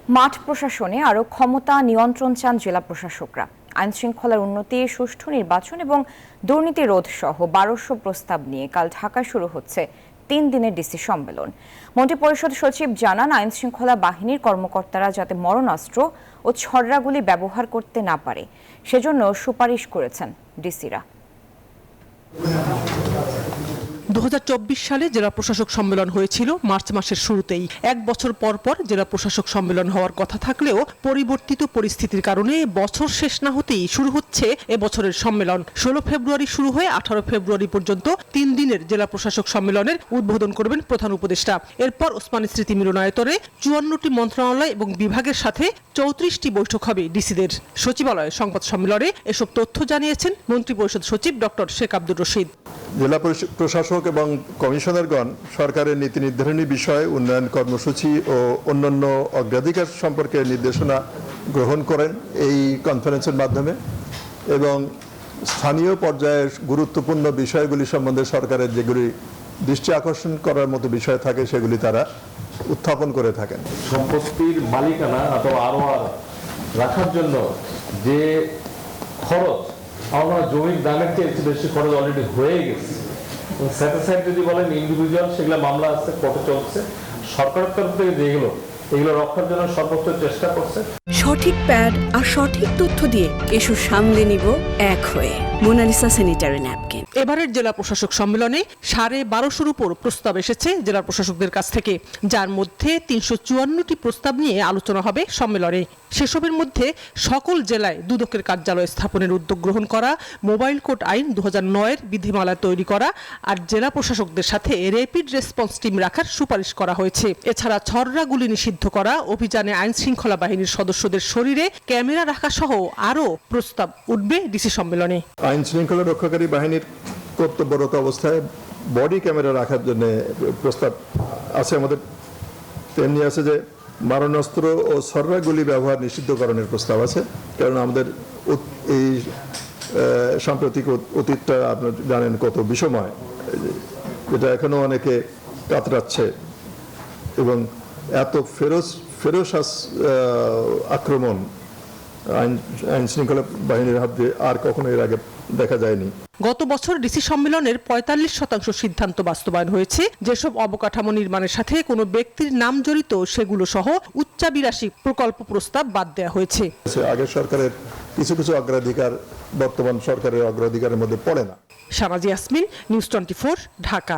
মাঠ প্রশাসনে আরও ক্ষমতা নিয়ন্ত্রণ চান জেলা প্রশাসকরা। আইন শৃঙ্খলার উন্নতি, সুষ্ঠু নির্বাচন এবং দুর্নীতি রোধ সহ 1200 প্রস্তাব নিয়ে কাল ঢাকায় শুরু হচ্ছে 3 দিনের ডিসি সম্মেলন। মন্ত্রিপরিষদ সচিব জানান, আইন শৃঙ্খলা বাহিনীর কর্মকর্তারা যাতে মরণাস্ত্র ও ছড়রাগুলি ব্যবহার করতে না পারে সেজন্য সুপারিশ করেছেন ডিসিরা। 2024 সালে জেলা প্রশাসক সম্মেলন হয়েছিল মার্চ মাসের শুরুতেই। 1 বছর পর পর জেলা প্রশাসক সম্মেলন হওয়ার কথা থাকলেও পরিবর্তিত পরিস্থিতির কারণে বছর শেষ না হতেই শুরু হচ্ছে এবছরের সম্মেলন। 16 ফেব্রুয়ারি শুরু হয়ে 18 ফেব্রুয়ারি পর্যন্ত 3 দিনের জেলা প্রশাসক সম্মেলনের উদ্বোধন করবেন প্রধান উপদেষ্টা। এরপর ওসমানী স্মৃতি মিলনায়তনে 54টি মন্ত্রণালয় এবং বিভাগের সাথে 34টি বৈঠক হবে ডিসিদের। সচিবালয়ে সংবাদ সম্মেলনে এসব তথ্য জানিয়েছেন মন্ত্রিপরিষদ সচিব ডক্টর শেখ আব্দুর রশিদ। জেলা প্রশাসক এবং কমিশনারগণ সরকারের নীতি নির্ধারণী বিষয়, উন্নয়ন কর্মসূচি ও অন্যান্য অগ্রাধিকার সম্পর্কে নির্দেশনা গ্রহণ করেন এই কনফারেন্সের মাধ্যমে, এবং স্থানীয় পর্যায়ের গুরুত্বপূর্ণ বিষয়গুলি সম্বন্ধে সরকারের যেগুলি দৃষ্টি আকর্ষণ করার মতো বিষয় থাকে সেগুলি তারা উত্থাপন করে থাকেন। সম্পত্তির মালিকানা অথবা আরো রাখার জন্য যে খরচ, আমরা জমির দামের চেয়ে বেশি খরচ অলরেডি হয়ে গেছে। স্যাটিসফাইড যদি বলেন ইন্ডিভিজুয়াল, সেগুলো মামলা আছে, কোর্টে চলছে। সরকারের তরফ থেকে এগুলো রক্ষার জন্য সর্বোচ্চ চেষ্টা করছে। সঠিক প্যাড আর সঠিক তথ্য দিয়ে এসব সামলে নিব এক হয়ে। Monalisa sanitary napkin. এবারের জেলা প্রশাসক সম্মেলনে 1250-এর উপর প্রস্তাব এসেছে জেলা প্রশাসকদের কাছ থেকে, যার মধ্যে 354টি প্রস্তাব নিয়ে আলোচনা হবে সম্মেলনে। সেসবের মধ্যে সকল জেলায় দুদকের কার্যালয় স্থাপনের উদ্যোগ গ্রহণ করা, মোবাইল কোর্ট আইন 2009-এর বিধিমালা তৈরি করা আর জেলা প্রশাসকদের সাথে র্যাপিড রেসপন্স টিম রাখার সুপারিশ করা হয়েছে। এছাড়া ছররাগুলি নিষিদ্ধ করা, অভিযানে আইন শৃঙ্খলা বাহিনীর সদস্যদের শরীরে ক্যামেরা রাখা সহ আরও প্রস্তাব উঠবে ডিসি সম্মেলনে। আইন শৃঙ্খলা রক্ষাকারী বাহিনীর কর্তব্যরত অবস্থায় বডি ক্যামেরা রাখার জন্য প্রস্তাব আছে আমাদের। তেমনি আছে যে মারণাস্ত্র ও ছররাগুলি ব্যবহার নিষিদ্ধকরণের প্রস্তাব আছে, কারণ আমাদের এই সাম্প্রতিক অতীতটা আপনারা জানেন কত বিষময়, যেটা এখনো অনেকে কাতরাচ্ছে, এবং এত ফেরোস আক্রমণ আইন শৃঙ্খলা বাহিনীর হাত দিয়ে আর কখনো এর আগে দেখা যায়নি। গত বছর ডিসি সম্মেলনের 45% সিদ্ধান্ত বাস্তবায়ন হয়েছে। যেসব অবকাঠামো নির্মাণের সাথে কোনো ব্যক্তির নাম জড়িত সেগুলো সহ উচ্চাভিলাষী প্রকল্প প্রস্তাব বাদ দেওয়া হয়েছে। আগের সরকারের কিছু অগ্রাধিকার বর্তমান সরকারের অগ্রাধিকারের মধ্যে পড়ে না। শাহনাজ ইয়াসমিন, নিউজ 24, ঢাকা।